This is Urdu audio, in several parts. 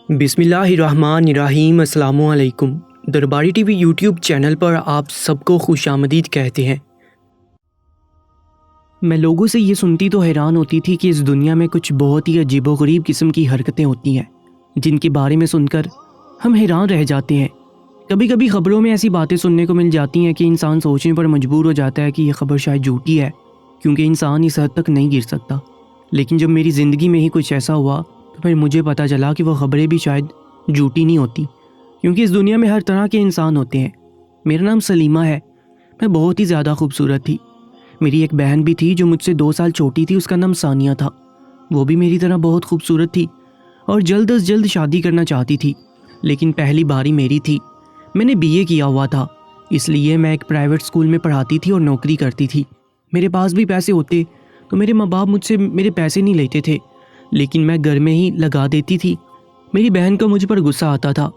بسم اللہ الرحمن الرحیم۔ السلام علیکم۔ درباری ٹی وی یوٹیوب چینل پر آپ سب کو خوش آمدید کہتے ہیں۔ میں لوگوں سے یہ سنتی تو حیران ہوتی تھی کہ اس دنیا میں کچھ بہت ہی عجیب و غریب قسم کی حرکتیں ہوتی ہیں جن کے بارے میں سن کر ہم حیران رہ جاتے ہیں۔ کبھی کبھی خبروں میں ایسی باتیں سننے کو مل جاتی ہیں کہ انسان سوچنے پر مجبور ہو جاتا ہے کہ یہ خبر شاید جھوٹی ہے، کیونکہ انسان اس حد تک نہیں گر سکتا۔ لیکن جب میری زندگی میں ہی کچھ ایسا ہوا تو پھر مجھے پتہ چلا کہ وہ خبریں بھی شاید جھوٹی نہیں ہوتی، کیونکہ اس دنیا میں ہر طرح کے انسان ہوتے ہیں۔ میرا نام سلیمہ ہے، میں بہت ہی زیادہ خوبصورت تھی۔ میری ایک بہن بھی تھی جو مجھ سے 2 سال چھوٹی تھی، اس کا نام ثانیہ تھا۔ وہ بھی میری طرح بہت خوبصورت تھی اور جلد از جلد شادی کرنا چاہتی تھی، لیکن پہلی باری میری تھی۔ میں نے BA کیا ہوا تھا، اس لیے میں ایک پرائیویٹ اسکول میں پڑھاتی تھی اور نوکری کرتی تھی۔ میرے پاس بھی پیسے ہوتے تو میرے ماں باپ مجھ سے میرے پیسے نہیں لیتے تھے، لیکن میں گھر میں ہی لگا دیتی تھی۔ میری بہن کو مجھ پر غصہ آتا تھا،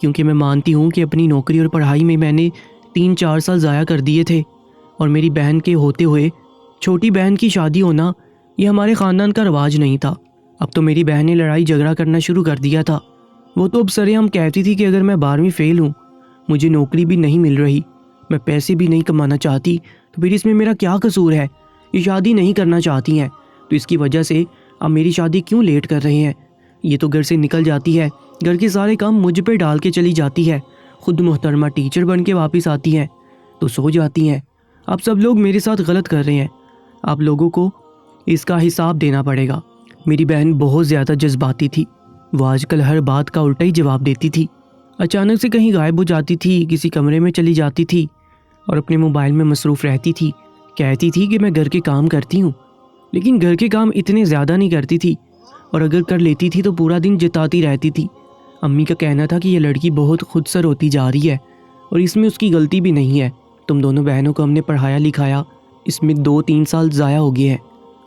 کیونکہ میں مانتی ہوں کہ اپنی نوکری اور پڑھائی میں نے 3-4 سال ضائع کر دیے تھے، اور میری بہن کے ہوتے ہوئے چھوٹی بہن کی شادی ہونا یہ ہمارے خاندان کا رواج نہیں تھا۔ اب تو میری بہن نے لڑائی جھگڑا کرنا شروع کر دیا تھا۔ وہ تو اب سرعام کہتی تھی کہ اگر میں 12ویں فیل ہوں، مجھے نوکری بھی نہیں مل رہی، میں پیسے بھی نہیں کمانا چاہتی، تو پھر اس میں میرا کیا قصور ہے؟ یہ شادی نہیں کرنا چاہتی ہیں تو اس کی وجہ سے اب میری شادی کیوں لیٹ کر رہے ہیں؟ یہ تو گھر سے نکل جاتی ہے، گھر کے سارے کام مجھ پہ ڈال کے چلی جاتی ہے، خود محترمہ ٹیچر بن کے واپس آتی ہیں تو سو جاتی ہیں۔ آپ سب لوگ میرے ساتھ غلط کر رہے ہیں، آپ لوگوں کو اس کا حساب دینا پڑے گا۔ میری بہن بہت زیادہ جذباتی تھی، وہ آج کل ہر بات کا الٹا ہی جواب دیتی تھی۔ اچانک سے کہیں غائب ہو جاتی تھی، کسی کمرے میں چلی جاتی تھی اور اپنے موبائل میں مصروف رہتی تھی۔ کہتی تھی کہ میں گھر کے کام کرتی ہوں، لیکن گھر کے کام اتنے زیادہ نہیں کرتی تھی، اور اگر کر لیتی تھی تو پورا دن جتاتی رہتی تھی۔ امی کا کہنا تھا کہ یہ لڑکی بہت خود سر ہوتی جا رہی ہے اور اس میں اس کی غلطی بھی نہیں ہے۔ تم دونوں بہنوں کو ہم نے پڑھایا لکھایا، اس میں 2-3 سال ضائع ہو گئے ہیں،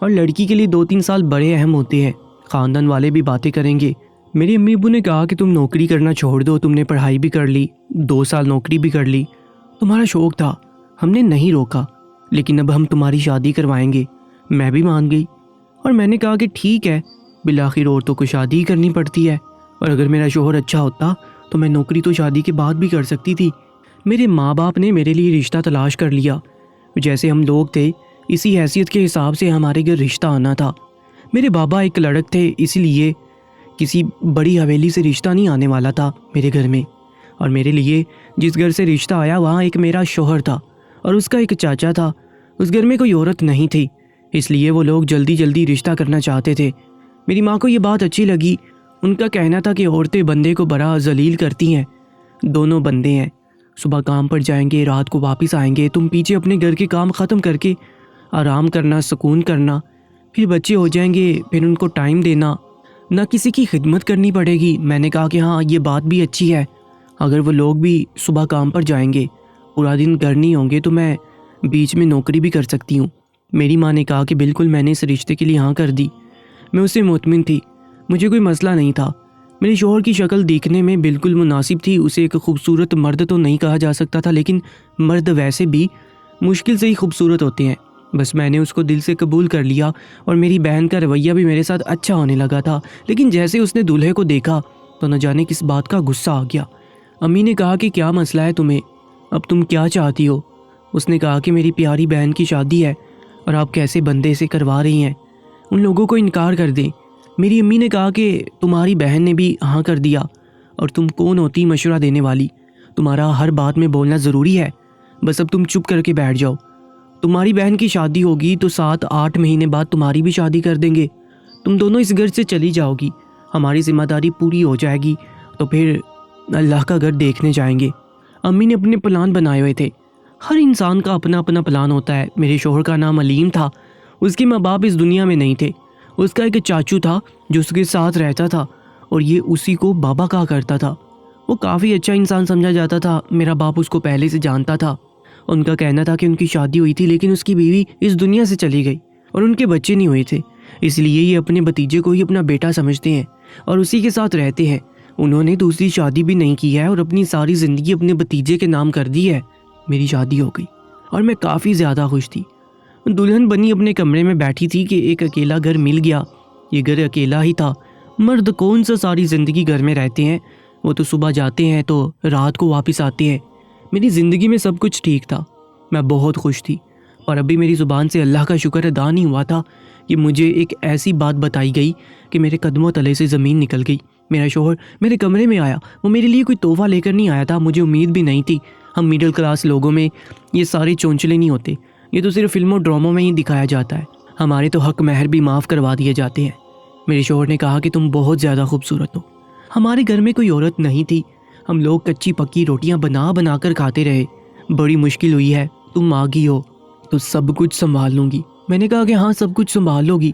اور لڑکی کے لیے 2-3 سال بڑے اہم ہوتے ہیں۔ خاندان والے بھی باتیں کریں گے۔ میری امی ابو نے کہا کہ تم نوکری کرنا چھوڑ دو، تم نے پڑھائی بھی کر لی، 2 سال نوکری بھی کر لی، تمہارا شوق تھا، ہم نے نہیں روکا، لیکن اب ہم تمہاری شادی کروائیں گے۔ میں بھی مان گئی اور میں نے کہا کہ ٹھیک ہے، بالآخر عورتوں کو شادی ہی کرنی پڑتی ہے، اور اگر میرا شوہر اچھا ہوتا تو میں نوکری تو شادی کے بعد بھی کر سکتی تھی۔ میرے ماں باپ نے میرے لیے رشتہ تلاش کر لیا، جیسے ہم لوگ تھے اسی حیثیت کے حساب سے ہمارے گھر رشتہ آنا تھا۔ میرے بابا ایک لڑک تھے، اس لیے کسی بڑی حویلی سے رشتہ نہیں آنے والا تھا میرے گھر میں، اور میرے لیے جس گھر سے رشتہ آیا وہاں ایک میرا شوہر تھا اور اس کا ایک چاچا تھا۔ اس گھر میں کوئی عورت نہیں تھی، اس لیے وہ لوگ جلدی جلدی رشتہ کرنا چاہتے تھے۔ میری ماں کو یہ بات اچھی لگی، ان کا کہنا تھا کہ عورتیں بندے کو بڑا ذلیل کرتی ہیں۔ دونوں بندے ہیں، صبح کام پر جائیں گے، رات کو واپس آئیں گے، تم پیچھے اپنے گھر کے کام ختم کر کے آرام کرنا، سکون کرنا، پھر بچے ہو جائیں گے، پھر ان کو ٹائم دینا، نہ کسی کی خدمت کرنی پڑے گی۔ میں نے کہا کہ ہاں یہ بات بھی اچھی ہے، اگر وہ لوگ بھی صبح کام پر جائیں گے، پورا دن گھر نہیں ہوں گے، تو میں بیچ میں نوکری بھی کر سکتی ہوں۔ میری ماں نے کہا کہ بالکل، میں نے اس رشتے کے لیے ہاں کر دی۔ میں اس سے مطمئن تھی، مجھے کوئی مسئلہ نہیں تھا۔ میرے شوہر کی شکل دیکھنے میں بالکل مناسب تھی، اسے ایک خوبصورت مرد تو نہیں کہا جا سکتا تھا، لیکن مرد ویسے بھی مشکل سے ہی خوبصورت ہوتے ہیں۔ بس میں نے اس کو دل سے قبول کر لیا، اور میری بہن کا رویہ بھی میرے ساتھ اچھا ہونے لگا تھا۔ لیکن جیسے اس نے دولہے کو دیکھا تو نہ جانے کس بات کا غصہ آ گیا۔ امی نے کہا کہ کیا مسئلہ ہے تمہیں، اب تم کیا چاہتی ہو؟ اس نے کہا کہ میری پیاری بہن کی شادی ہے اور آپ کیسے بندے سے کروا رہی ہیں، ان لوگوں کو انکار کر دیں۔ میری امی نے کہا کہ تمہاری بہن نے بھی ہاں کر دیا، اور تم کون ہوتی مشورہ دینے والی؟ تمہارا ہر بات میں بولنا ضروری ہے، بس اب تم چپ کر کے بیٹھ جاؤ۔ تمہاری بہن کی شادی ہوگی تو 7-8 مہینے بعد تمہاری بھی شادی کر دیں گے، تم دونوں اس گھر سے چلی جاؤ گی، ہماری ذمہ داری پوری ہو جائے گی، تو پھر اللہ کا گھر دیکھنے جائیں گے۔ امی نے اپنے پلان بنائے ہوئے تھے، ہر انسان کا اپنا اپنا پلان ہوتا ہے۔ میرے شوہر کا نام علیم تھا، اس کے ماں باپ اس دنیا میں نہیں تھے، اس کا ایک چاچو تھا جو اس کے ساتھ رہتا تھا، اور یہ اسی کو بابا کہا کرتا تھا۔ وہ کافی اچھا انسان سمجھا جاتا تھا، میرا باپ اس کو پہلے سے جانتا تھا۔ ان کا کہنا تھا کہ ان کی شادی ہوئی تھی، لیکن اس کی بیوی اس دنیا سے چلی گئی اور ان کے بچے نہیں ہوئے تھے، اس لیے یہ اپنے بھتیجے کو ہی اپنا بیٹا سمجھتے ہیں اور اسی کے ساتھ رہتے ہیں۔ انہوں نے دوسری شادی بھی نہیں کی ہے اور اپنی ساری زندگی اپنے بھتیجے کے نام کر دی ہے۔ میری شادی ہو گئی اور میں کافی زیادہ خوش تھی۔ دلہن بنی اپنے کمرے میں بیٹھی تھی کہ ایک اکیلا گھر مل گیا۔ یہ گھر اکیلا ہی تھا، مرد کون سا ساری زندگی گھر میں رہتے ہیں، وہ تو صبح جاتے ہیں تو رات کو واپس آتے ہیں۔ میری زندگی میں سب کچھ ٹھیک تھا، میں بہت خوش تھی، اور ابھی میری زبان سے اللہ کا شکر ادا نہیں ہوا تھا کہ مجھے ایک ایسی بات بتائی گئی کہ میرے قدموں تلے سے زمین نکل گئی۔ میرا شوہر میرے کمرے میں آیا، وہ میرے لیے کوئی تحفہ لے کر نہیں آیا تھا، مجھے امید بھی نہیں تھی۔ ہم میڈل کلاس لوگوں میں یہ سارے چونچلے نہیں ہوتے، یہ تو صرف فلموں ڈراموں میں ہی دکھایا جاتا ہے۔ ہمارے تو حق مہر بھی معاف کروا دیے جاتے ہیں۔ میرے شوہر نے کہا کہ تم بہت زیادہ خوبصورت ہو۔ ہمارے گھر میں کوئی عورت نہیں تھی، ہم لوگ کچی پکی روٹیاں بنا بنا کر کھاتے رہے۔ بڑی مشکل ہوئی ہے، تم آ گئی ہو تو سب کچھ سنبھال لوں گی۔ میں نے کہا کہ ہاں سب کچھ سنبھال لو گی،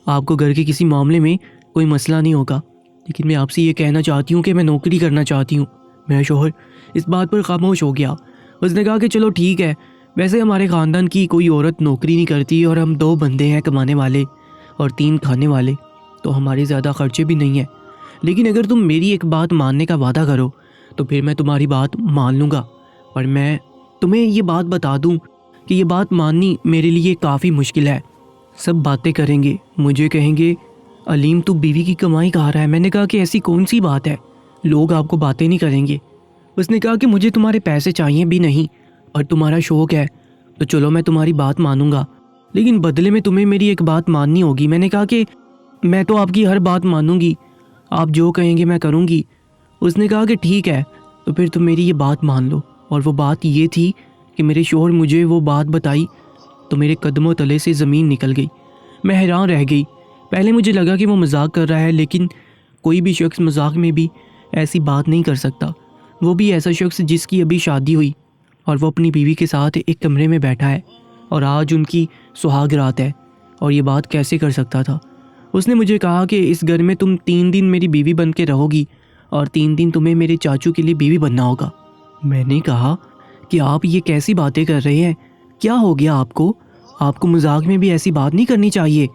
آپ کو گھر کے کسی معاملے میں کوئی مسئلہ نہیں ہوگا، لیکن میں آپ سے یہ کہنا چاہتی ہوں کہ میں نوکری کرنا چاہتی ہوں۔ میرا شوہر اس بات پر خاموش ہو گیا۔ اس نے کہا کہ چلو ٹھیک ہے، ویسے ہمارے خاندان کی کوئی عورت نوکری نہیں کرتی، اور ہم 2 بندے ہیں کمانے والے اور 3 کھانے والے، تو ہمارے زیادہ خرچے بھی نہیں ہیں، لیکن اگر تم میری ایک بات ماننے کا وعدہ کرو تو پھر میں تمہاری بات مان لوں گا۔ اور میں تمہیں یہ بات بتا دوں کہ یہ بات ماننی میرے لیے کافی مشکل ہے۔ سب باتیں کریں گے، مجھے کہیں گے علیم تو بیوی کی کمائی کھا رہا ہے۔ میں نے کہا کہ ایسی کون سی بات ہے، لوگ آپ کو باتیں نہیں کریں گے۔ اس نے کہا کہ مجھے تمہارے پیسے چاہیے بھی نہیں، اور تمہارا شوق ہے تو چلو میں تمہاری بات مانوں گا، لیکن بدلے میں تمہیں میری ایک بات ماننی ہوگی۔ میں نے کہا کہ میں تو آپ کی ہر بات مانوں گی، آپ جو کہیں گے میں کروں گی۔ اس نے کہا کہ ٹھیک ہے، تو پھر تم میری یہ بات مان لو۔ اور وہ بات یہ تھی کہ میرے شوہر مجھے وہ بات بتائی تو میرے قدموں تلے سے زمین نکل گئی۔ میں حیران رہ گئی۔ پہلے مجھے لگا کہ وہ مذاق کر رہا ہے، لیکن کوئی بھی شخص مذاق میں بھی ایسی بات نہیں کر سکتا، وہ بھی ایسا شخص جس کی ابھی شادی ہوئی اور وہ اپنی بیوی کے ساتھ ایک کمرے میں بیٹھا ہے، اور آج ان کی سہاگ رات ہے، اور یہ بات کیسے کر سکتا تھا۔ اس نے مجھے کہا کہ اس گھر میں تم 3 دن میری بیوی بن کے رہو گی، اور 3 دن تمہیں میرے چاچو کے لیے بیوی بننا ہوگا۔ میں نے کہا کہ آپ یہ کیسی باتیں کر رہے ہیں، کیا ہو گیا آپ کو مذاق میں بھی ایسی بات نہیں کرنی چاہیے۔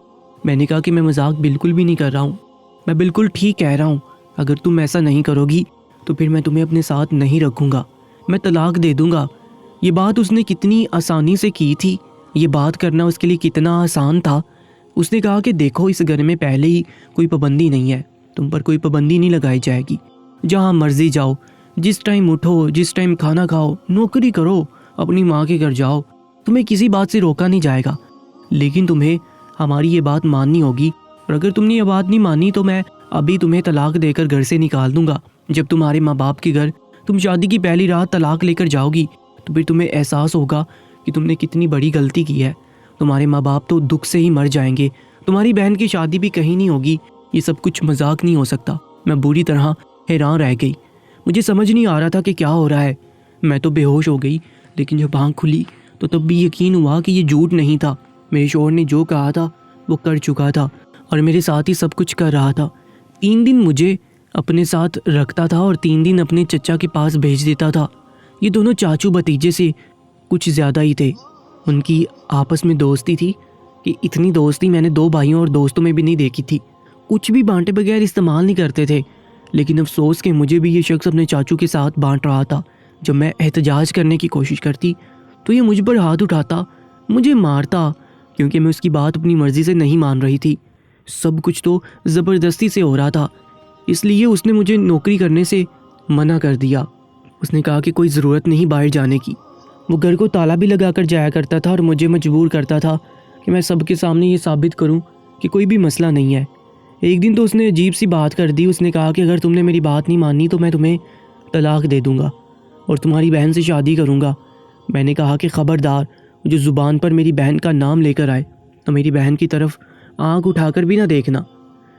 میں نے کہا کہ میں مذاق بالکل بھی نہیں کر رہا ہوں، میں بالکل ٹھیک کہہ رہا ہوں، اگر تم ایسا نہیں کرو گی تو پھر میں تمہیں اپنے ساتھ نہیں رکھوں گا، میں طلاق دے دوں گا۔ یہ بات اس نے کتنی آسانی سے کی تھی، یہ بات کرنا اس کے لیے کتنا آسان تھا۔ اس نے کہا کہ دیکھو اس گھر میں پہلے ہی کوئی پابندی نہیں ہے، تم پر کوئی پابندی نہیں لگائی جائے گی، جہاں مرضی جاؤ، جس ٹائم اٹھو، جس ٹائم کھانا کھاؤ، نوکری کرو، اپنی ماں کے گھر جاؤ، تمہیں کسی بات سے روکا نہیں جائے گا، لیکن تمہیں ہماری یہ بات ماننی ہوگی، اور اگر تم نے یہ بات نہیں مانی تو میں ابھی تمہیں طلاق دے کر گھر سے نکال دوں گا۔ جب تمہارے ماں باپ کے گھر تم شادی کی پہلی رات طلاق لے کر جاؤ گی تو پھر تمہیں احساس ہوگا کہ تم نے کتنی بڑی غلطی کی ہے، تمہارے ماں باپ تو دکھ سے ہی مر جائیں گے، تمہاری بہن کی شادی بھی کہیں نہیں ہوگی، یہ سب کچھ مذاق نہیں ہو سکتا۔ میں بری طرح حیران رہ گئی، مجھے سمجھ نہیں آ رہا تھا کہ کیا ہو رہا ہے۔ میں تو بے ہوش ہو گئی، لیکن جب آنکھ کھلی تو تب بھی یقین ہوا کہ یہ جھوٹ نہیں تھا، میرے شوہر نے جو کہا تھا وہ کر چکا تھا، اور میرے ساتھ ہی سب کچھ کر رہا تھا۔ 3 دن مجھے اپنے ساتھ رکھتا تھا اور 3 دن اپنے چچا کے پاس بھیج دیتا تھا۔ یہ دونوں چاچو بھتیجے سے کچھ زیادہ ہی تھے، ان کی آپس میں دوستی تھی کہ اتنی دوستی میں نے 2 بھائیوں اور دوستوں میں بھی نہیں دیکھی تھی۔ کچھ بھی بانٹے بغیر استعمال نہیں کرتے تھے، لیکن افسوس کہ مجھے بھی یہ شخص اپنے چاچو کے ساتھ بانٹ رہا تھا۔ جب میں احتجاج کرنے کی کوشش کرتی تو یہ مجھ پر ہاتھ اٹھاتا، مجھے مارتا، کیونکہ میں اس کی بات اپنی مرضی سے نہیں مان رہی تھی، سب کچھ تو زبردستی سے ہو رہا تھا۔ اس لیے اس نے مجھے نوکری کرنے سے منع کر دیا۔ اس نے کہا کہ کوئی ضرورت نہیں باہر جانے کی۔ وہ گھر کو تالا بھی لگا کر جایا کرتا تھا اور مجھے مجبور کرتا تھا کہ میں سب کے سامنے یہ ثابت کروں کہ کوئی بھی مسئلہ نہیں ہے۔ ایک دن تو اس نے عجیب سی بات کر دی، اس نے کہا کہ اگر تم نے میری بات نہیں مانی تو میں تمہیں طلاق دے دوں گا اور تمہاری بہن سے شادی کروں گا۔ میں نے کہا کہ خبردار، جو زبان پر میری بہن کا نام لے کر آئے تو میری بہن کی طرف آنکھ اٹھا کر بھی نہ دیکھنا۔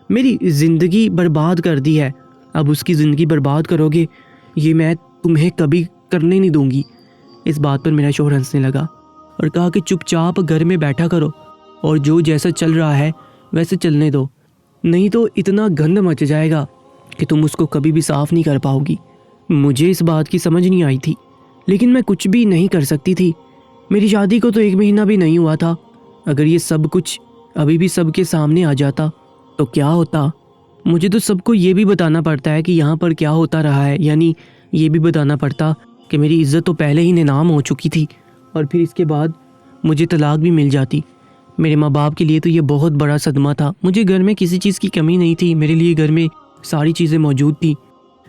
میری زندگی برباد کر دی ہے، اب اس کی زندگی برباد کرو گے، یہ میں تمہیں کبھی کرنے نہیں دوں گی۔ اس بات پر میرا شوہر ہنسنے لگا اور کہا کہ چپ چاپ گھر میں بیٹھا کرو اور جو جیسا چل رہا ہے ویسے چلنے دو، نہیں تو اتنا گند مچ جائے گا کہ تم اس کو کبھی بھی صاف نہیں کر پاؤ گی۔ مجھے اس بات کی سمجھ نہیں آئی تھی، لیکن میں کچھ بھی نہیں کر سکتی تھی۔ میری شادی کو تو 1 مہینہ بھی نہیں ہوا تھا، اگر یہ سب کچھ ابھی بھی سب کے سامنے آ جاتا تو کیا ہوتا؟ مجھے تو سب کو یہ بھی بتانا پڑتا ہے کہ یہاں پر کیا ہوتا رہا ہے، یعنی یہ بھی بتانا پڑتا کہ میری عزت تو پہلے ہی نیلام ہو چکی تھی، اور پھر اس کے بعد مجھے طلاق بھی مل جاتی۔ میرے ماں باپ کے لیے تو یہ بہت بڑا صدمہ تھا۔ مجھے گھر میں کسی چیز کی کمی نہیں تھی، میرے لیے گھر میں ساری چیزیں موجود تھیں،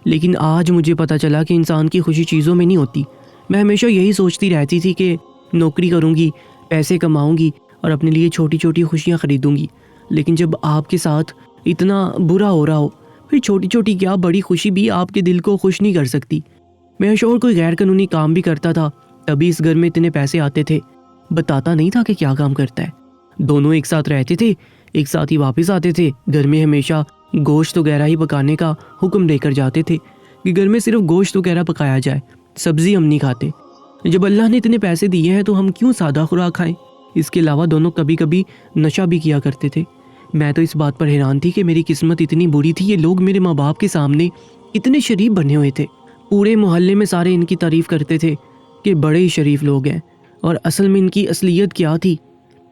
لیکن آج مجھے پتہ چلا کہ انسان کی خوشی چیزوں میں نہیں ہوتی۔ میں ہمیشہ یہی سوچتی رہتی تھی کہ نوکری کروں گی، پیسے کماؤں گی اور اپنے لیے چھوٹی چھوٹی خوشیاں خریدوں گی، لیکن جب آپ کے ساتھ اتنا برا ہو رہا ہو پھر چھوٹی چھوٹی کیا بڑی خوشی بھی آپ کے دل کو خوش نہیں کر سکتی۔ میرا شوہر کوئی غیر قانونی کام بھی کرتا تھا، تبھی اس گھر میں اتنے پیسے آتے تھے، بتاتا نہیں تھا کہ کیا کام کرتا ہے۔ دونوں ایک ساتھ رہتے تھے، ایک ساتھ ہی واپس آتے تھے۔ گھر میں ہمیشہ گوشت وغیرہ ہی پکانے کا حکم دے کر جاتے تھے کہ گھر میں صرف گوشت وغیرہ پکایا جائے، سبزی ہم نہیں کھاتے۔ جب اللہ نے اتنے پیسے دیے ہیں تو ہم کیوں سادہ خوراک کھائیں؟ اس کے علاوہ دونوں کبھی کبھی نشہ بھی کیا کرتے تھے۔ میں تو اس بات پر حیران تھی کہ میری قسمت اتنی بری تھی، یہ لوگ میرے ماں باپ کے سامنے اتنے شریف بنے ہوئے تھے، پورے محلے میں سارے ان کی تعریف کرتے تھے کہ بڑے ہی شریف لوگ ہیں، اور اصل میں ان کی اصلیت کیا تھی؟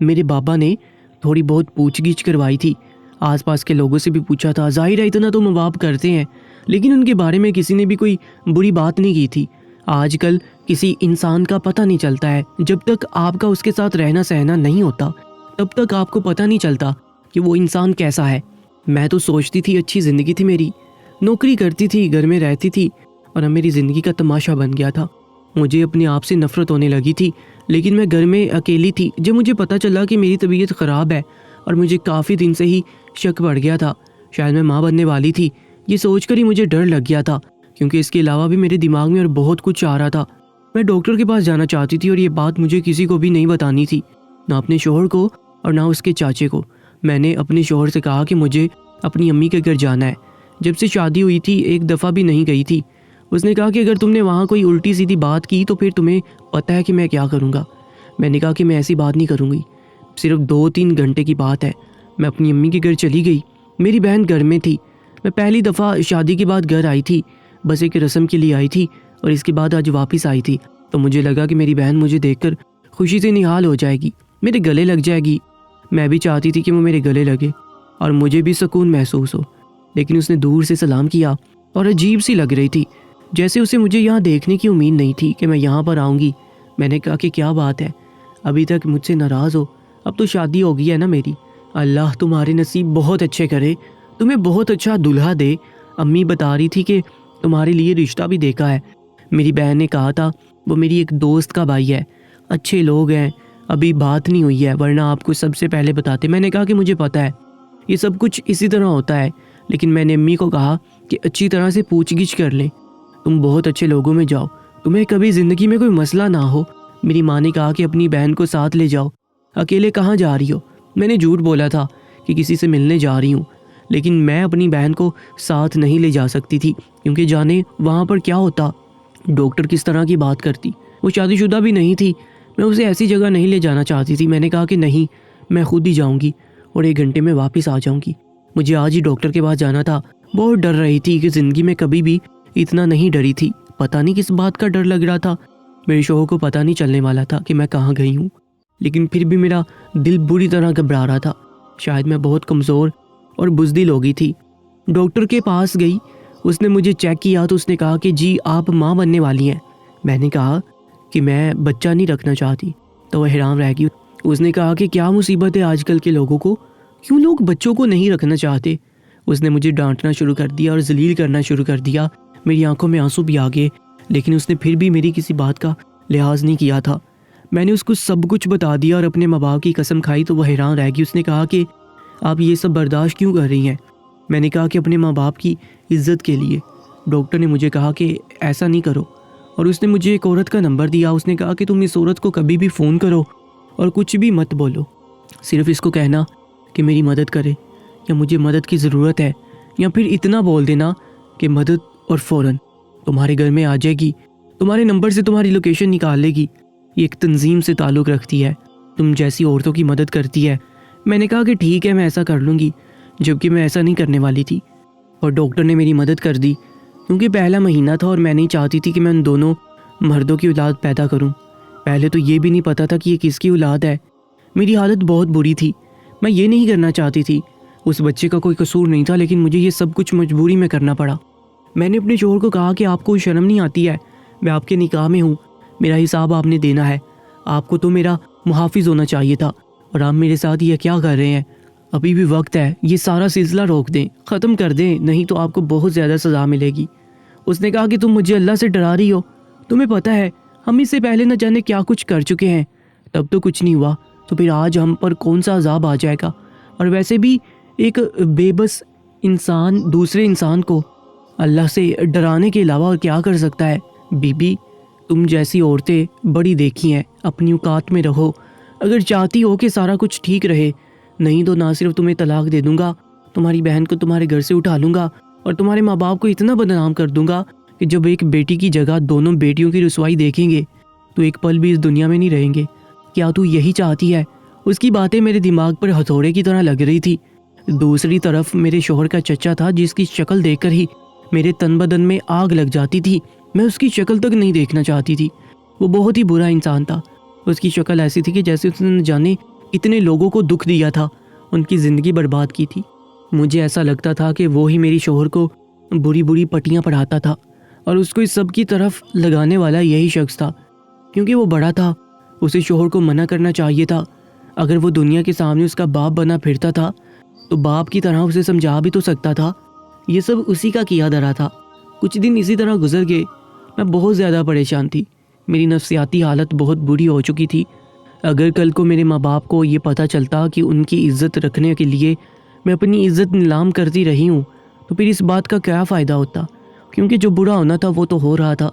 میرے بابا نے تھوڑی بہت پوچھ گچھ کروائی تھی، آس پاس کے لوگوں سے بھی پوچھا تھا، ظاہر ہے اتنا تو ماں باپ کرتے ہیں، لیکن ان کے بارے میں کسی نے بھی کوئی بری بات نہیں کی تھی۔ آج کل کسی انسان کا پتہ نہیں چلتا ہے، جب تک آپ کا اس کے ساتھ رہنا سہنا نہیں ہوتا تب تک آپ کو پتہ نہیں چلتا کہ وہ انسان کیسا ہے۔ میں تو سوچتی تھی اچھی زندگی تھی میری، نوکری کرتی تھی، گھر میں رہتی تھی، اور اب میری زندگی کا تماشا بن گیا تھا۔ مجھے اپنے آپ سے نفرت ہونے لگی تھی، لیکن میں گھر میں اکیلی تھی۔ جب مجھے پتہ چلا کہ میری طبیعت خراب ہے اور مجھے کافی دن سے ہی شک بڑھ گیا تھا، شاید میں ماں بننے والی تھی، یہ سوچ کر ہی مجھے ڈر لگ گیا تھا، کیونکہ اس کے علاوہ بھی میرے دماغ میں اور بہت کچھ آ رہا تھا۔ میں ڈاکٹر کے پاس جانا چاہتی تھی اور یہ بات مجھے کسی کو بھی نہیں بتانی تھی، نہ اپنے شوہر کو اور نہ اس کے چاچے کو۔ میں نے اپنے شوہر سے کہا کہ مجھے اپنی امی کے گھر جانا ہے۔ جب سے شادی ہوئی تھی ایک دفعہ بھی نہیں گئی تھی۔ اس نے کہا کہ اگر تم نے وہاں کوئی الٹی سیدھی بات کی تو پھر تمہیں پتہ ہے کہ میں کیا کروں گا۔ میں نے کہا کہ میں ایسی بات نہیں کروں گی، صرف 2-3 گھنٹے کی بات ہے۔ میں اپنی امی کے گھر چلی گئی، میری بہن گھر میں تھی۔ میں پہلی دفعہ شادی کے بعد گھر آئی تھی، بس ایک رسم کے لیے آئی تھی، اور اس کے بعد آج واپس آئی تھی، تو مجھے لگا کہ میری بہن مجھے دیکھ کر خوشی سے نہال ہو جائے گی، میرے گلے لگ جائے گی۔ میں بھی چاہتی تھی کہ وہ میرے گلے لگے اور مجھے بھی سکون محسوس ہو، لیکن اس نے دور سے سلام کیا اور عجیب سی لگ رہی تھی، جیسے اسے مجھے یہاں دیکھنے کی امید نہیں تھی کہ میں یہاں پر آؤں گی۔ میں نے کہا کہ کیا بات ہے، ابھی تک مجھ سے ناراض ہو؟ اب تو شادی ہو گئی ہے نا میری، اللہ تمہارے نصیب بہت اچھے کرے، تمہیں بہت اچھا دلہا دے۔ امی بتا رہی تھی کہ تمہارے لیے رشتہ بھی دیکھا ہے۔ میری بہن نے کہا تھا وہ میری ایک دوست کا بھائی ہے، اچھے لوگ ہیں، ابھی بات نہیں ہوئی ہے ورنہ آپ کو سب سے پہلے بتاتے۔ میں نے کہا کہ مجھے پتہ ہے یہ سب کچھ اسی طرح ہوتا ہے، لیکن میں نے امی کو کہا کہ اچھی طرح سے پوچھ گچھ کر لیں، تم بہت اچھے لوگوں میں جاؤ، تمہیں کبھی زندگی میں کوئی مسئلہ نہ ہو۔ میری ماں نے کہا کہ اپنی بہن کو ساتھ لے جاؤ، اکیلے کہاں جا رہی ہو؟ میں نے جھوٹ بولا تھا کہ کسی سے ملنے جا رہی ہوں، لیکن میں اپنی بہن کو ساتھ نہیں لے جا سکتی تھی، کیونکہ جانے وہاں پر کیا ہوتا، ڈاکٹر کس طرح کی بات کرتی۔ وہ شادی شدہ بھی نہیں تھی، میں اسے ایسی جگہ نہیں لے جانا چاہتی تھی۔ میں نے کہا کہ نہیں، میں خود ہی جاؤں گی اور 1 گھنٹے میں واپس آ جاؤں گی۔ مجھے آج ہی ڈاکٹر کے پاس جانا تھا۔ بہت ڈر رہی تھی کہ زندگی میں کبھی بھی اتنا نہیں ڈری تھی، پتہ نہیں کس بات کا ڈر لگ رہا تھا۔ میرے شوہر کو پتہ نہیں چلنے والا تھا کہ میں کہاں گئی ہوں، لیکن پھر بھی میرا دل بری طرح گھبرا رہا تھا، شاید میں بہت کمزور اور بزدل ہو گئی تھی۔ ڈاکٹر کے پاس گئی، اس نے مجھے چیک کیا تو اس نے کہا کہ جی آپ ماں بننے والی ہیں۔ میں نے کہا کہ میں بچہ نہیں رکھنا چاہتی، تو وہ حیران رہ گئی۔ اس نے کہا کہ کیا مصیبت ہے آج کل کے لوگوں کو، کیوں لوگ بچوں کو نہیں رکھنا چاہتے؟ اس نے مجھے ڈانٹنا شروع کر دیا اور ذلیل کرنا شروع کر دیا۔ میری آنکھوں میں آنسو بھی آ گئے، لیکن اس نے پھر بھی میری کسی بات کا لحاظ نہیں کیا تھا۔ میں نے اس کو سب کچھ بتا دیا اور اپنے ماں باپ کی قسم کھائی تو وہ حیران رہ گئی۔ اس نے کہا کہ آپ یہ سب برداشت کیوں کر رہی ہیں؟ میں نے کہا کہ اپنے ماں باپ کی عزت کے لیے۔ ڈاکٹر نے مجھے کہا کہ ایسا نہیں کرو، اور اس نے مجھے ایک عورت کا نمبر دیا۔ اس نے کہا کہ تم اس عورت کو کبھی بھی فون کرو اور کچھ بھی مت بولو، صرف اس کو کہنا کہ میری مدد کرے یا مجھے مدد کی ضرورت ہے، یا پھر اتنا بول دینا کہ مدد اور فوراً تمہارے گھر میں آ جائے گی، تمہارے نمبر سے تمہاری لوکیشن نکال لے گی۔ یہ ایک تنظیم سے تعلق رکھتی ہے، تم جیسی عورتوں کی مدد کرتی ہے۔ میں نے کہا کہ ٹھیک ہے میں ایسا کر لوں گی، جبکہ میں ایسا نہیں کرنے والی تھی، اور ڈاکٹر نے میری مدد کر دی، کیونکہ پہلا مہینہ تھا اور میں نہیں چاہتی تھی کہ میں ان دونوں مردوں کی اولاد پیدا کروں۔ پہلے تو یہ بھی نہیں پتا تھا کہ یہ کس کی اولاد ہے۔ میری حالت بہت بری تھی، میں یہ نہیں کرنا چاہتی تھی، اس بچے کا کوئی قصور نہیں تھا، لیکن مجھے یہ سب کچھ مجبوری میں کرنا پڑا۔ میں نے اپنے شوہر کو کہا کہ آپ کو شرم نہیں آتی ہے، میں آپ کے نکاح میں ہوں، میرا حساب آپ نے دینا ہے، آپ کو تو میرا محافظ ہونا چاہیے تھا، اور آپ میرے ساتھ یہ کیا کر رہے ہیں؟ ابھی بھی وقت ہے، یہ سارا سلسلہ روک دیں، ختم کر دیں، نہیں تو آپ کو بہت زیادہ سزا ملے گی۔ اس نے کہا کہ تم مجھے اللہ سے ڈرا رہی ہو، تمہیں پتہ ہے ہم اس سے پہلے نہ جانے کیا کچھ کر چکے ہیں، تب تو کچھ نہیں ہوا، تو پھر آج ہم پر کون سا عذاب آ جائے گا؟ اور ویسے بھی ایک بے بس انسان دوسرے انسان کو اللہ سے ڈرانے کے علاوہ اور کیا کر سکتا ہے؟ بی بی، تم جیسی عورتیں بڑی دیکھی ہیں، اپنی اوقات میں رہو، اگر چاہتی ہو کہ سارا کچھ ٹھیک رہے، نہیں تو نہ صرف تمہیں طلاق دے دوں گا، تمہاری بہن کو تمہارے گھر سے اٹھا لوں گا اور تمہارے ماں باپ کو اتنا بدنام کر دوں گا کہ جب ایک بیٹی کی جگہ دونوں بیٹیوں کی رسوائی دیکھیں گے تو ایک پل بھی اس دنیا میں نہیں رہیں گے۔ کیا تو یہی چاہتی ہے؟ اس کی باتیں میرے دماغ پر ہتھوڑے کی طرح لگ رہی تھی۔ دوسری طرف میرے شوہر کا چچا تھا، جس کی شکل دیکھ کر ہی میرے تن بدن میں آگ لگ جاتی تھی، میں اس کی شکل تک نہیں دیکھنا چاہتی تھی۔ وہ بہت ہی برا انسان تھا، اس کی شکل ایسی تھی کہ جیسے اس نے نہ جانے اتنے لوگوں کو دکھ دیا تھا، ان کی زندگی برباد کی تھی۔ مجھے ایسا لگتا تھا کہ وہ ہی میری شوہر کو بری بری پٹیاں پڑھاتا تھا، اور اس کو اس سب کی طرف لگانے والا یہی شخص تھا، کیونکہ وہ بڑا تھا، اسے شوہر کو منع کرنا چاہیے تھا۔ اگر وہ دنیا کے سامنے اس کا باپ بنا پھرتا تھا تو باپ کی طرح اسے سمجھا بھی تو سکتا تھا۔ یہ سب اسی کا کیا دھرا تھا۔ کچھ دن اسی طرح گزر گئے، میں بہت زیادہ پریشان تھی، میری نفسیاتی حالت بہت بری ہو چکی تھی۔ اگر کل کو میرے ماں باپ کو یہ پتہ چلتا کہ ان کی عزت رکھنے کے لیے میں اپنی عزت نیلام کرتی رہی ہوں تو پھر اس بات کا کیا فائدہ ہوتا، کیونکہ جو برا ہونا تھا وہ تو ہو رہا تھا۔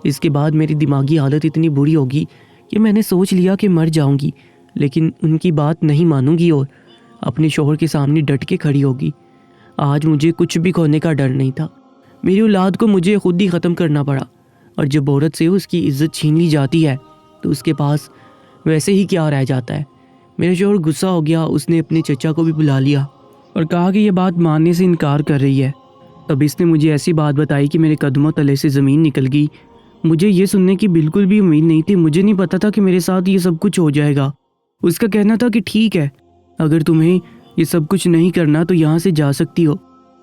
اس کے بعد میری دماغی حالت اتنی بری ہوگی کہ میں نے سوچ لیا کہ مر جاؤں گی، لیکن ان کی بات نہیں مانوں گی اور اپنے شوہر کے سامنے ڈٹ کے کھڑی ہوگی۔ آج مجھے کچھ بھی کھونے کا ڈر نہیں تھا، میری اولاد کو مجھے خود ہی ختم کرنا پڑا، اور جب عورت سے اس کی عزت چھین لی جاتی ہے تو اس کے پاس ویسے ہی کیا رہ جاتا ہے۔ میرا شوہر غصہ ہو گیا، اس نے اپنے چچا کو بھی بلا لیا اور کہا کہ یہ بات ماننے سے انکار کر رہی ہے۔ تب اس نے مجھے ایسی بات بتائی کہ میرے قدموں تلے سے زمین نکل گئی۔ مجھے یہ سننے کی بالکل بھی امید نہیں تھی، مجھے نہیں پتا تھا کہ میرے ساتھ یہ سب کچھ ہو جائے گا۔ اس کا کہنا تھا کہ ٹھیک ہے، اگر تمہیں یہ سب کچھ نہیں کرنا تو یہاں سے جا سکتی ہو،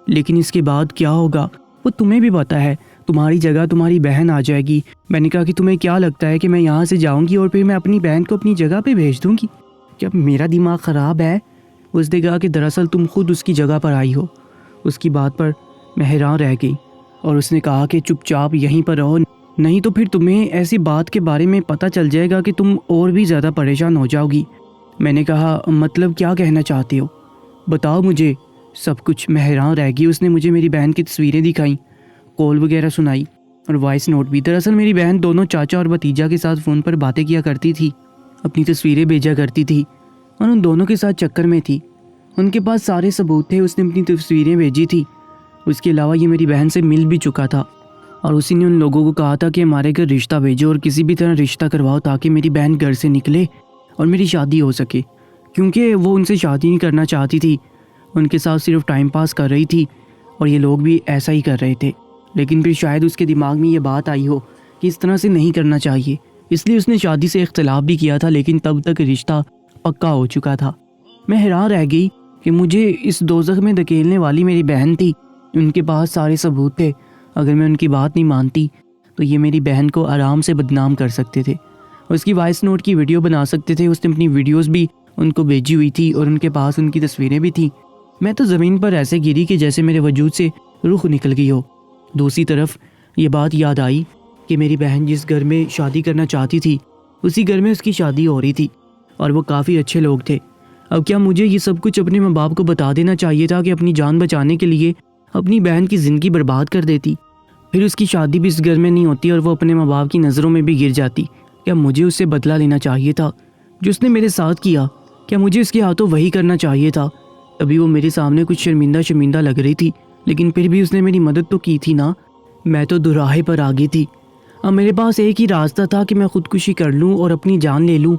لیکن اس کے بعد کیا ہوگا وہ تمہیں بھی پتا ہے، تمہاری جگہ تمہاری بہن آ جائے گی۔ میں نے کہا کہ تمہیں کیا لگتا ہے کہ میں یہاں سے جاؤں گی اور پھر میں اپنی بہن کو اپنی جگہ پہ بھیج دوں گی؟ کیا میرا دماغ خراب ہے؟ اس نے کہا کہ دراصل تم خود اس کی جگہ پر آئی ہو۔ اس کی بات پر میں حیران رہ گئی، اور اس نے کہا کہ چپ چاپ یہیں پر رہو، نہیں تو پھر تمہیں ایسی بات کے بارے میں پتہ چل جائے گا کہ تم اور بھی زیادہ پریشان ہو جاؤ گی۔ میں نے کہا مطلب کیا کہنا چاہتے ہو؟ بتاؤ مجھے سب کچھ۔ میں حیران رہ گئی۔ اس نے مجھے میری بہن کی تصویریں دکھائیں، کال وغیرہ سنائی اور وائس نوٹ بھی۔ دراصل میری بہن دونوں چاچا اور بھتیجا کے ساتھ فون پر باتیں کیا کرتی تھی، اپنی تصویریں بھیجا کرتی تھی اور ان دونوں کے ساتھ چکر میں تھی۔ ان کے پاس سارے ثبوت تھے، اس نے اپنی تصویریں بھیجی تھی۔ اس کے علاوہ یہ میری بہن سے مل بھی چکا تھا، اور اسی نے ان لوگوں کو کہا تھا کہ ہمارے گھر رشتہ بھیجو اور کسی بھی طرح رشتہ کرواؤ تاکہ میری بہن گھر سے نکلے اور میری شادی ہو سکے، کیونکہ وہ ان سے شادی نہیں کرنا چاہتی تھی، ان کے ساتھ صرف ٹائم پاس کر رہی تھی، اور یہ لوگ بھی ایسا ہی کر رہے تھے۔ لیکن پھر شاید اس کے دماغ میں یہ بات آئی ہو کہ اس طرح سے نہیں کرنا چاہیے، اس لیے اس نے شادی سے اختلاف بھی کیا تھا، لیکن تب تک رشتہ پکا ہو چکا تھا۔ میں حیران رہ گئی کہ مجھے اس دوزخ میں دھکیلنے والی میری بہن تھی، ان کے پاس سارے ثبوت تھے، اگر میں ان کی بات نہیں مانتی تو یہ میری بہن کو آرام سے بدنام کر سکتے تھے، اس کی وائس نوٹ کی ویڈیو بنا سکتے تھے۔ اس نے اپنی ویڈیوز بھی ان کو بھیجی ہوئی تھی اور ان کے پاس ان کی تصویریں بھی تھیں۔ میں تو زمین پر ایسے گری کہ جیسے میرے وجود سے روح نکل گئی ہو۔ دوسری طرف یہ بات یاد آئی کہ میری بہن جس گھر میں شادی کرنا چاہتی تھی اسی گھر میں اس کی شادی ہو رہی تھی، اور وہ کافی اچھے لوگ تھے۔ اب کیا مجھے یہ سب کچھ اپنے ماں باپ کو بتا دینا چاہیے تھا کہ اپنی جان بچانے کے لیے اپنی بہن کی زندگی برباد کر دیتی، پھر اس کی شادی بھی اس گھر میں نہیں ہوتی اور وہ اپنے ماں باپ کی نظروں میں بھی گر جاتی؟ کیا مجھے اس سے بدلہ لینا چاہیے تھا جو اس نے میرے ساتھ کیا؟ کیا مجھے اس کے ہاتھوں وہی کرنا چاہیے تھا؟ ابھی وہ میرے سامنے کچھ شرمندہ لگ رہی تھی، لیکن پھر بھی اس نے میری مدد تو کی تھی نا۔ میں تو دوراہے پر آ گئی تھی۔ اب میرے پاس ایک ہی راستہ تھا کہ میں خودکشی کر لوں اور اپنی جان لے لوں،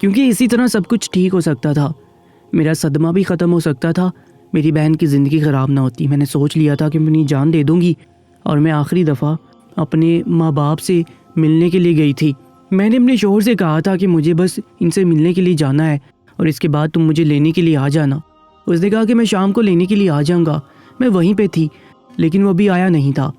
کیونکہ اسی طرح سب کچھ ٹھیک ہو سکتا تھا، میرا صدمہ بھی ختم ہو سکتا تھا، میری بہن کی زندگی خراب نہ ہوتی۔ میں نے سوچ لیا تھا کہ میں اپنی جان دے دوں گی، اور میں آخری دفعہ اپنے ماں باپ سے ملنے کے لیے گئی تھی۔ میں نے اپنے شوہر سے کہا تھا کہ مجھے بس ان سے ملنے کے لیے جانا ہے اور اس کے بعد تم مجھے لینے کے لیے آ جانا۔ اس نے کہا کہ میں شام کو لینے کے لیے آ جاؤں گا۔ میں وہیں پہ تھی، لیکن وہ ابھی آیا نہیں تھا۔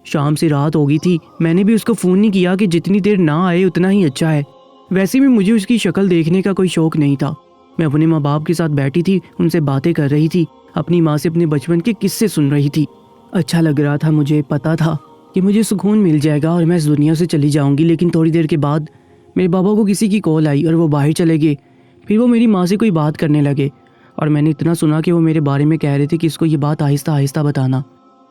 شام سے رات ہو گئی تھی، میں نے بھی اس کو فون نہیں کیا کہ جتنی دیر نہ آئے اتنا ہی اچھا ہے۔ ویسے بھی مجھے اس کی شکل دیکھنے کا کوئی شوق نہیں تھا، میں اپنے ماں باپ کے ساتھ بیٹھی تھی، ان سے باتیں کر رہی تھی، اپنی ماں سے اپنے بچپن کے قصے سن رہی تھی۔ اچھا لگ رہا تھا، مجھے پتا تھا کہ مجھے سکون مل جائے گا اور میں اس دنیا سے چلی جاؤں گی، لیکن تھوڑی دیر کے بعد میرے بابا کو کسی کی کال آئی اور وہ باہر چلے گئے۔ پھر وہ میری ماں سے کوئی بات کرنے لگے اور میں نے اتنا سنا کہ وہ میرے بارے میں کہہ رہے تھے کہ اس کو یہ بات آہستہ آہستہ بتانا۔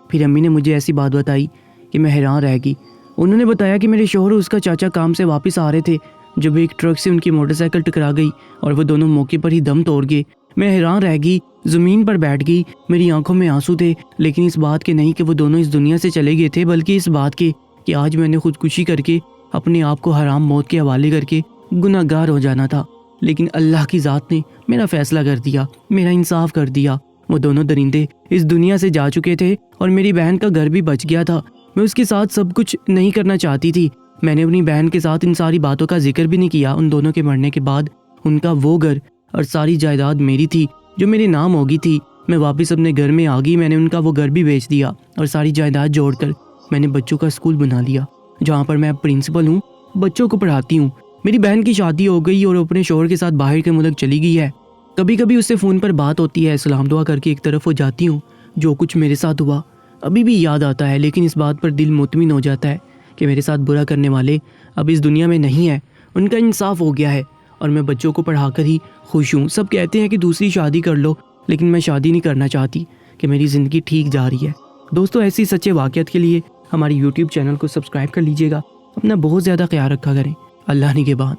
پھر امی نے مجھے ایسی بات بتائی کہ میں حیران رہ گئی۔ انہوں نے بتایا کہ میرے شوہر اور اس کا چاچا کام سے واپس آ رہے تھے جب ایک ٹرک سے ان کی موٹر سائیکل ٹکرا گئی اور وہ دونوں موقع پر ہی دم توڑ گئے۔ میں حیران رہ گئی، زمین پر بیٹھ گئی، میری آنکھوں میں آنسو تھے، لیکن اس بات کے نہیں کہ وہ دونوں اس دنیا سے چلے گئے تھے، بلکہ اس بات کے کہ آج میں نے خودکشی کر کے اپنے آپ کو حرام موت کے حوالے کر کے گناہ گار ہو جانا تھا۔ لیکن اللہ کی ذات نے میرا فیصلہ کر دیا، میرا انصاف کر دیا۔ وہ دونوں درندے اس دنیا سے جا چکے تھے اور میری بہن کا گھر بھی بچ گیا تھا۔ میں اس کے ساتھ سب کچھ نہیں کرنا چاہتی تھی۔ میں نے اپنی بہن کے ساتھ ان ساری باتوں کا ذکر بھی نہیں کیا۔ ان دونوں کے مرنے کے بعد ان کا وہ گھر اور ساری جائیداد میری تھی جو میرے نام ہوگی تھی۔ میں واپس اپنے گھر میں آ گئی۔ میں نے ان کا وہ گھر بھی بیچ دیا اور ساری جائیداد جوڑ کر میں نے بچوں کا اسکول بنا لیا، جہاں پر میں اب پرنسپل ہوں، بچوں کو پڑھاتی ہوں۔ میری بہن کی شادی ہو گئی اور اپنے شوہر کے ساتھ باہر کے ملک چلی گئی ہے۔ کبھی کبھی اس سے فون پر بات ہوتی ہے، سلام دعا کر کے ایک طرف ہو جاتی ہوں۔ جو کچھ میرے ساتھ ہوا ابھی بھی یاد آتا ہے، لیکن اس بات پر دل مطمئن ہو جاتا ہے کہ میرے ساتھ برا کرنے والے اب اس دنیا میں نہیں ہیں، ان کا انصاف ہو گیا ہے اور میں بچوں کو پڑھا کر ہی خوش ہوں۔ سب کہتے ہیں کہ دوسری شادی کر لو، لیکن میں شادی نہیں کرنا چاہتی کہ میری زندگی ٹھیک جا رہی ہے۔ دوستو، ایسی سچے واقعات کے لیے ہماری YouTube چینل کو سبسکرائب کر لیجیے گا۔ اپنا بہت زیادہ خیال رکھا کریں۔ اللہ نگہبان۔